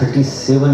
37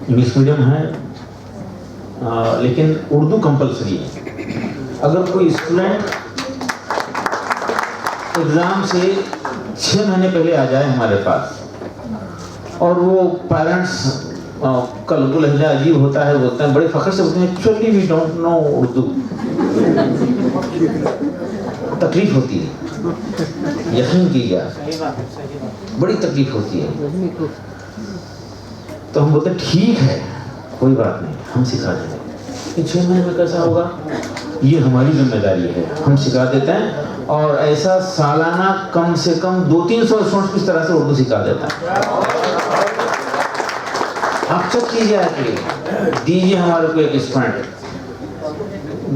English medium ہے لیکن Urdu compulsory ہے. اگر کوئی اسٹوڈنٹ ایگزام سے 6 مہینے پہلے آ جائے ہمارے پاس اور وہ پیرنٹس کا اردو لہجہ عجیب ہوتا ہے, بولتے ہیں بڑے فخر سے بولتے ہیں actually we don't know Urdu, تکلیف ہوتی ہے, یقین کیجیے بڑی تکلیف ہوتی ہے. تو ہم بولتے ہیں ٹھیک ہے کوئی بات نہیں, ہم سکھا دیں گے. کہ 6 مہینے میں کیسا ہوگا, یہ ہماری ذمہ داری ہے, ہم سکھا دیتے ہیں. اور ایسا سالانہ کم سے کم 200-300 اسٹوڈنٹس اس طرح سے اردو سکھا دیتا ہے. آپ چیک کیجیے, آ کے دیجیے ہمارے کو ایک اسٹوڈنٹ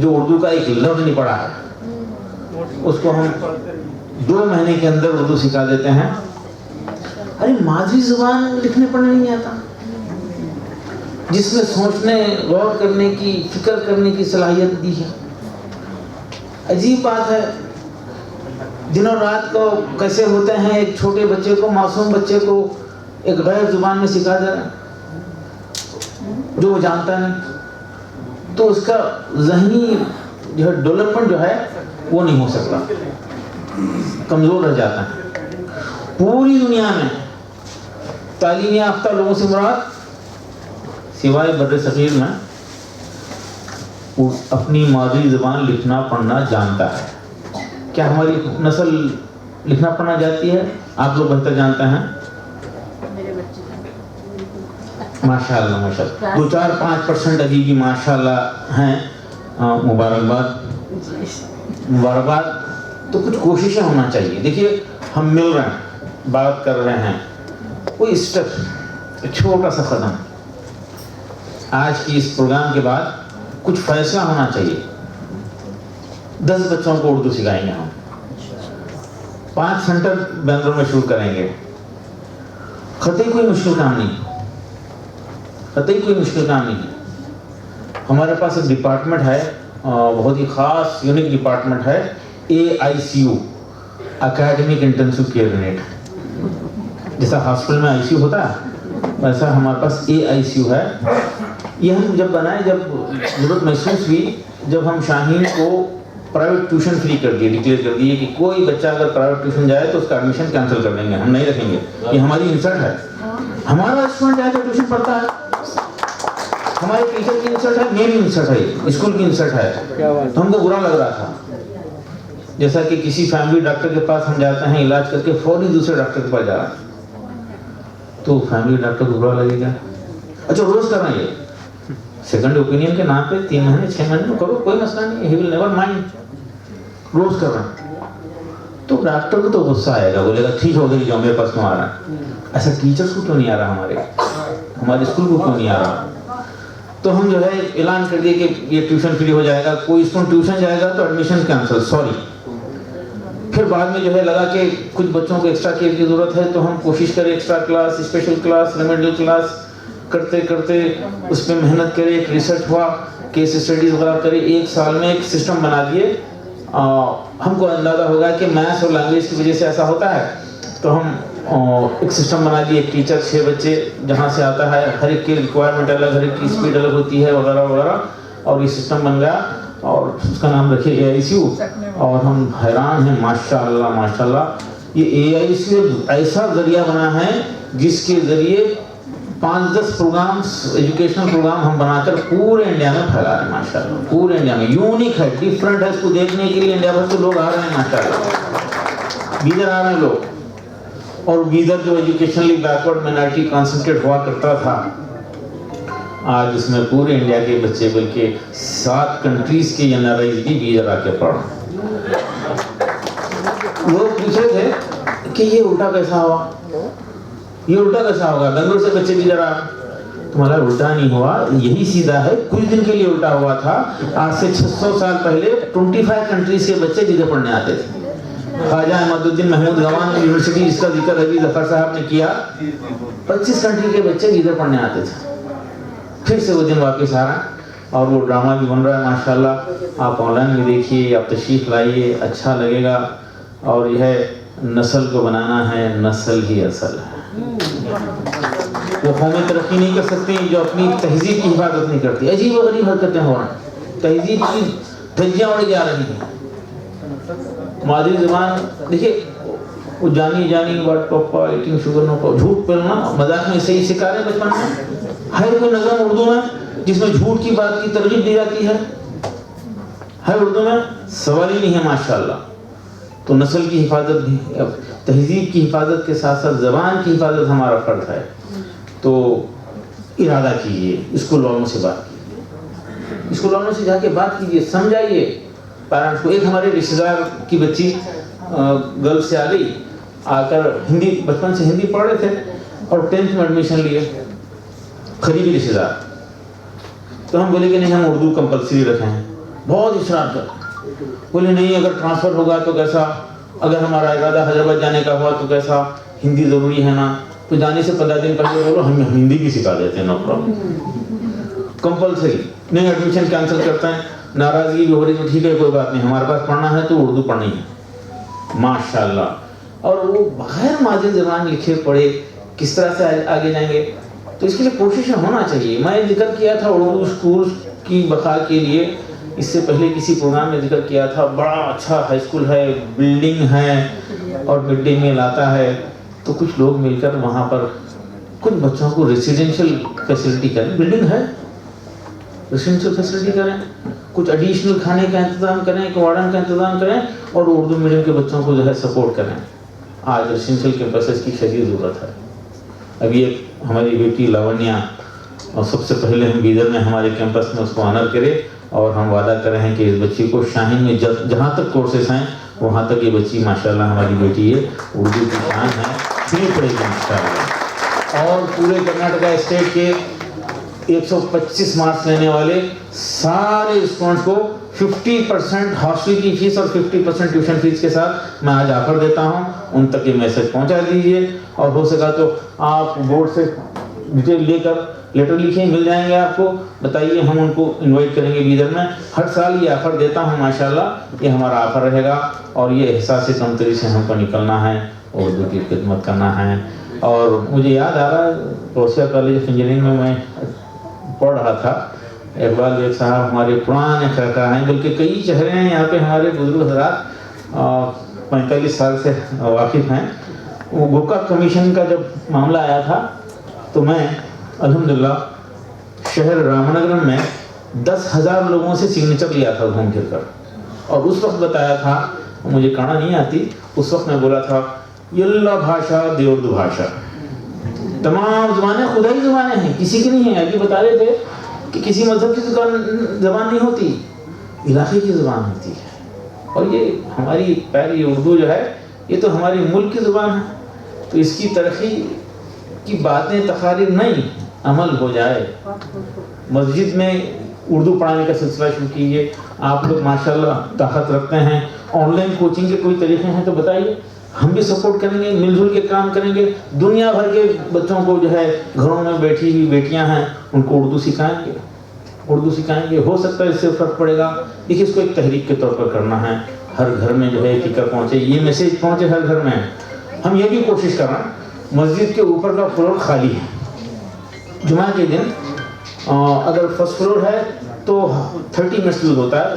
جو اردو کا ایک لفظ نہیں پڑھا ہے, اس کو ہم 2 مہینے کے اندر اردو سکھا دیتے ہیں. ارے مادری زبان لکھنے پڑھنے نہیں آتا, جس میں سوچنے, غور کرنے کی, فکر کرنے کی صلاحیت دی ہے. عجیب بات ہے, دنوں رات کو کیسے ہوتے ہیں, ایک چھوٹے بچے کو, معصوم بچے کو ایک غیر زبان میں سکھا دے رہے ہیں جو وہ جانتا نہیں, تو اس کا ذہنی جو ہے ڈیولپمنٹ جو ہے وہ نہیں ہو سکتا, کمزور رہ جاتا ہے. پوری دنیا میں تعلیم یافتہ لوگوں سے مراد سوائے بر صغیر میں اپنی مادری زبان لکھنا پڑھنا جانتا ہے. کیا ہماری نسل لکھنا پڑھنا جاتی ہے؟ آپ لوگ بہتر جانتے ہیں. ماشاء اللہ ماشاء اللہ 2-4-5% ابھی بھی ماشاء اللہ ہیں, مبارکباد مبارکباد. تو کچھ کوششیں ہونا چاہیے. دیکھیے ہم مل رہے ہیں, بات کر رہے ہیں, کوئی اسٹیپ, چھوٹا سا قدم, آج کی اس پروگرام کے بعد کچھ فیصلہ ہونا چاہیے. 10 بچوں کو اردو سکھائیں گے ہم, 5 سینٹر بنگلور میں شروع کریں گے. قطعی کوئی مشکل کام نہیں, قطعی کوئی مشکل کام نہیں. ہمارے پاس ایک ڈپارٹمنٹ ہے, بہت ہی خاص یونیک ڈپارٹمنٹ ہے, AICU, academic intensive care unit. جیسا ہاسپٹل میں ICU ہوتا ہے ویسا ہمارے پاس AICU ہے. یہ ہم جب بنائے, جب ضرورت محسوس ہوئی, جب ہم شاہین کو پرائیویٹ ٹیوشن فری کر دیے, ڈکلیئر کر دیے کہ کوئی بچہ اگر پرائیویٹ ٹیوشن جائے تو اس کا ایڈمیشن کینسل کر دیں گے, ہم نہیں رکھیں گے. یہ ہماری انسلٹ ہے. ہمارا اسٹوڈنٹ جائے تو ٹیوشن پڑھتا ہے, ہمارے ٹیچر کی انسلٹ ہے, میری انسلٹ ہے, اسکول کی انسلٹ ہے. تو ہم کو برا لگ رہا تھا. جیسا کہ کسی فیملی ڈاکٹر کے پاس ہم جاتے ہیں, علاج کر کے فوری دوسرے ڈاکٹر کے پاس جا رہا ہے, تو فیملی ڈاکٹر کو برا لگے گا. اچھا روز کر رہے ہیں, یہ سیکنڈ اوپینین کے نام پہ 3 مہینے 6 مہینے میں کرو, کوئی مسئلہ نہیں, ہی ول نیور مائنڈ. روز کر رہے ہیں تو ڈاکٹر کو تو غصہ آئے گا, بولے گا ٹھیک ہو گئی جو میرے پاس کیوں آ رہا ہے. ایسا ٹیچرس کو کیوں نہیں آ رہا, ہمارے اسکول کو کیوں نہیں آ رہا. تو ہم جو ہے اعلان کر دیے کہ یہ ٹیوشن فری ہو جائے گا, کوئی اسٹوڈنٹ ٹیوشن جائے گا تو ایڈمیشن کینسل, سوری. پھر بعد میں جو ہے لگا کہ کچھ بچوں کو ایکسٹرا کیئر کی ضرورت ہے, تو ہم کوشش کریں extra class, special class, remedial class کرتے کرتے اس پہ محنت کرے. ایک ریسرچ ہوا, کیس اسٹڈیز وغیرہ کرے, 1 سال میں ایک سسٹم بنا دیے. ہم کو اندازہ ہوگا کہ میتھس اور لینگویج کی وجہ سے ایسا ہوتا ہے, تو ہم ایک سسٹم بنا دیے. ایک ٹیچر 6 بچے جہاں سے آتا ہے, ہر ایک کی ریکوائرمنٹ الگ, ہر ایک کی اسپیڈ الگ ہوتی ہے وغیرہ وغیرہ, اور یہ سسٹم بن گیا اور اس کا نام رکھے AICU. اور ہم حیران ہیں ماشاء اللہ. یہ AICU ایسا ذریعہ بنا ہے جس کے ذریعے 5-10 پروگرامس, ایجوکیشنل پروگرام ہم بنا کر پورے انڈیا میں پھیلا رہے ہیں ماشاء اللہ. پورے انڈیا میں یونیک ہے, ڈفرینٹ ہے. اس کو دیکھنے کے لیے انڈیا بھر سے لوگ آ رہے ہیں ماشاء اللہ, بیدر آ رہے ہیں لوگ. اور بیدر جو ایجوکیشنلی بیکورڈ مائنارٹی کانسنٹریٹ ہوا کرتا تھا, آج اس میں پورے انڈیا کے بچے, بلکہ 7 کنٹریز کے NRIs بھی بیدر آ کے پڑھ رہے ہیں. لوگ پوچھ رہے تھے کہ یہ الٹا کیسا ہوا, یہ الٹا کیسا ہوگا, بنگلور سے بچے بیدر آ. تمہارا الٹا نہیں ہوا, یہی سیدھا ہے. کچھ دن کے لیے الٹا ہوا تھا. آج سے 600 سال پہلے 25 کنٹریز کے بچے بیدر پڑھنے آتے تھے. خواجہ احمد الدین محمود گوان یونیورسٹی جس کا ذکر ابھی ظفر صاحب نے کیا, 25 کنٹری کے بچے بیدر پڑھنے آتے تھے. پھر سے وہ دن واپس آ رہا ہے, اور وہ ڈرامہ بھی بن رہا ہے ماشاء اللہ. آپ آن لائن بھی دیکھیے, آپ تشریف لائیے, اچھا لگے گا. اور یہ ہے نسل کو بنانا ہے, نسل ہی اصل ہے. وہ قومیں ترقی نہیں کر سکتی جو اپنی تہذیب کی حفاظت نہیں کرتی. عجیب و غریب حرکتیں ہو رہی ہیں, تہذیب کی دھجیاں اڑ جا رہی ہیں. مادری زبان دیکھیے, وہ جانی واٹ پاپا ایٹنگ شوگر نو, جھوٹ بولنا مذاق میں صحیح سکھا رہے ہیں بچپن میں. ہر کوئی نظم اردو میں جس میں جھوٹ کی بات کی ترغیب دی جاتی ہے, ہر اردو میں سوال ہی نہیں ہے ماشاءاللہ. تو نسل کی حفاظت بھی, تہذیب کی حفاظت کے ساتھ ساتھ زبان کی حفاظت ہمارا فرض ہے. تو ارادہ کیجیے, اسکول والوں سے بات کیجیے, اسکول والوں سے جا کے بات کیجیے, سمجھائیے پیرنٹس کو. ایک ہمارے رشتے دار کی بچی گرلس سے آ گئی, آ کر ہندی, بچپن سے ہندی پڑھ رہے تھے اور 10th میں ایڈمیشن لیے, قریبی رشتے دار. تو ہم بولے کہ نہیں ہم اردو کمپلسری رکھے ہیں. بہت اصرار کر, بولے نہیں اگر ٹرانسفر ہوگا تو کیسا, اگر ہمارا ارادہ حیدرآباد جانے کا ہوا تو کیسا, ہندی ضروری ہے نا. تو جانے سے 15 دن پہلے بولو ہم ہندی بھی سکھا دیتے ہیں, نو پرابلم, کمپلسری. نہیں ایڈمیشن کینسل کرتے ہیں, ناراضگی بھی ہو رہی تو ٹھیک ہے کوئی بات نہیں, ہمارے پاس پڑھنا ہے تو اردو پڑھنی ہے ماشاءاللہ. اور وہ بغیر مادری زبان لکھے پڑھے کس طرح سے آگے جائیں گے. تو اس کے لیے کوششیں ہونا چاہیے. میں ذکر کیا تھا اردو اسکول کی بقا کے لیے, اس سے پہلے کسی پروگرام میں ذکر کیا تھا. بڑا اچھا ہائی اسکول ہے, بلڈنگ ہے اور مڈ ڈے میل آتا ہے. تو کچھ لوگ مل کر وہاں پر کچھ بچوں کو ریسیڈینشیل فیسلٹی کریں, بلڈنگ ہے ریسیڈینشیل فیسلٹی کریں, کچھ ایڈیشنل کھانے کا انتظام کریں, ایک وارڈن کا انتظام کریں اور اردو میڈیم کے بچوں کو جو ہے سپورٹ کریں. آج ریسیڈینشیل کیمپسز کی شدید ضرورت ہے. ابھی ایک ہماری بیٹی لاونیا, اور سب سے پہلے ہم بیدر میں ہمارے کیمپس میں اس کو آنر کرے, اور ہم وعدہ کر رہے ہیں کہ اس بچی کو شاہین میں جہاں تک کورسز ہیں وہاں تک یہ بچی ماشاءاللہ ہماری بیٹی ہے, اردو کی شان ہے, فری پڑھے گی انشاءاللہ. اور پورے کرناٹکا اسٹیٹ کے 125 مارکس لینے والے سارے اسٹوڈنٹس کو 50% ہاسٹل کی فیس اور 50% ٹیوشن فیس کے ساتھ میں آج آفر دیتا ہوں. ان تک یہ میسج پہنچا دیجیے, اور ہو سکا تو آپ بورڈ سے ڈیٹیل لے کر لیٹر لکھیں, مل جائیں گے آپ کو. بتائیے, ہم ان کو انوائٹ کریں گے بیدر میں. ہر سال یہ آفر دیتا ہوں ماشاءاللہ, یہ ہمارا آفر رہے گا. اور یہ احساس کمتری سے ہم کو نکلنا ہے, اردو کی خدمت کرنا ہے. اور مجھے یاد آ رہا ہے, روسیا کالج آف انجینئرنگ میں میں پڑھ رہا تھا. اقبال بیگ صاحب ہمارے پرانے خرکا ہیں, بلکہ کئی چہرے ہیں یہاں پہ ہمارے بزرگ حضرات 45 سال سے واقف ہیں. وہ گوکا کمیشن کا جب معاملہ آیا تھا تو میں الحمدللہ شہر رامنگرم میں 10,000 لوگوں سے سگنیچر لیا تھا گھوم پھر کر, اور اس وقت بتایا تھا, مجھے کہنا نہیں آتی, اس وقت میں بولا تھا یلا بھاشا دیوردو بھاشا, تمام زبانیں خدائی زبانیں ہیں, کسی کی نہیں ہیں. ابھی بتا رہے تھے کہ کسی مذہب کی زبان نہیں ہوتی, علاقے کی زبان ہوتی ہے. اور یہ ہماری پیاری اردو جو ہے یہ تو ہماری ملک کی زبان ہے. تو اس کی ترقی کی باتیں تقاریر نہیں, عمل ہو جائے. مسجد میں اردو پڑھانے کا سلسلہ شروع کیجیے. آپ لوگ ماشاءاللہ طاقت رکھتے ہیں, آن لائن کوچنگ کے کوئی طریقے ہیں تو بتائیے, ہم بھی سپورٹ کریں گے, مل جل کے کام کریں گے. دنیا بھر کے بچوں کو جو ہے گھروں میں بیٹھی ہوئی بیٹیاں ہیں ان کو اردو سکھائیں گے, اردو سکھائیں گے. ہو سکتا ہے اس سے فرق پڑے گا. دیکھیے, اس کو ایک تحریک کے طور پر کرنا ہے, ہر گھر میں جو ہے فکر پہنچے, یہ میسیج پہنچے ہر گھر میں. ہم یہ بھی کوشش کر رہے ہیں, مسجد کے اوپر کا فلور خالی ہے, جمعہ کے دن اگر فرسٹ فلور ہے تو 30 منٹس یوز ہوتا ہے,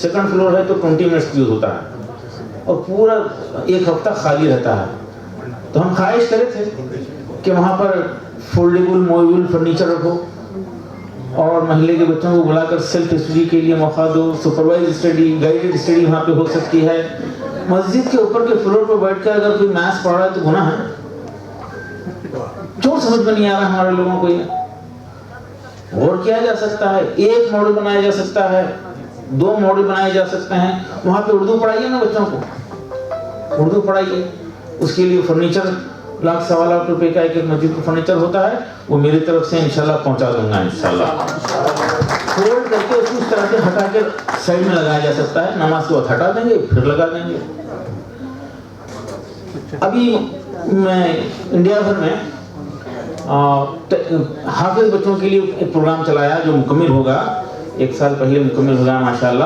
سیکنڈ فلور ہے تو 20 منٹس یوز ہوتا ہے, اور پورا ایک ہفتہ خالی رہتا ہے. تو ہم خواہش کرے تھے کہ وہاں پر فولڈیبل موویبل فرنیچر رکھو, اور محلے کے بچوں کو بلا کر سیلف اسٹڈی کے لیے موقع دو. سپروائز اسٹڈی, گائیڈڈ اسٹڈی وہاں پہ ہو سکتی ہے. مسجد کے اوپر کے فلور پہ بیٹھ کر اگر کوئی میتھس پڑھ رہا ہے تو گناہ ہے. جو سمجھ میں نہیں آ رہا ہمارے لوگوں کو, یہ غور کیا جا سکتا ہے. ایک ماڈل بنایا جا سکتا ہے, 2 ماڈل بنائے جا سکتے ہیں. وہاں پہ اردو پڑھائیے نا بچوں کو, اردو پڑھائیے. اس کے لیے فرنیچر 1,00,000-1,25,000 روپے کا ایک مسجد کا فرنیچر ہوتا ہے, وہ میری طرف سے انشاءاللہ پہنچا دوں گا انشاءاللہ. فولڈ کر کے اس کو اس طرح سے ہٹا کے سائڈ میں لگایا جا سکتا ہے. نماز کے وقت ہٹا دیں گے, پھر لگا دیں گے. ابھی میں انڈیا بھر میں حافظ بچوں کے لیے ایک پروگرام چلایا جو مکمل ہوگا, 1 سال پہلے مکمل ہوگا ماشاءاللہ.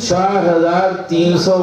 4300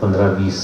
15-20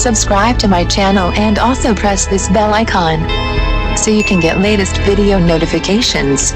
Subscribe to my channel and also press this bell icon so you can get latest video notifications.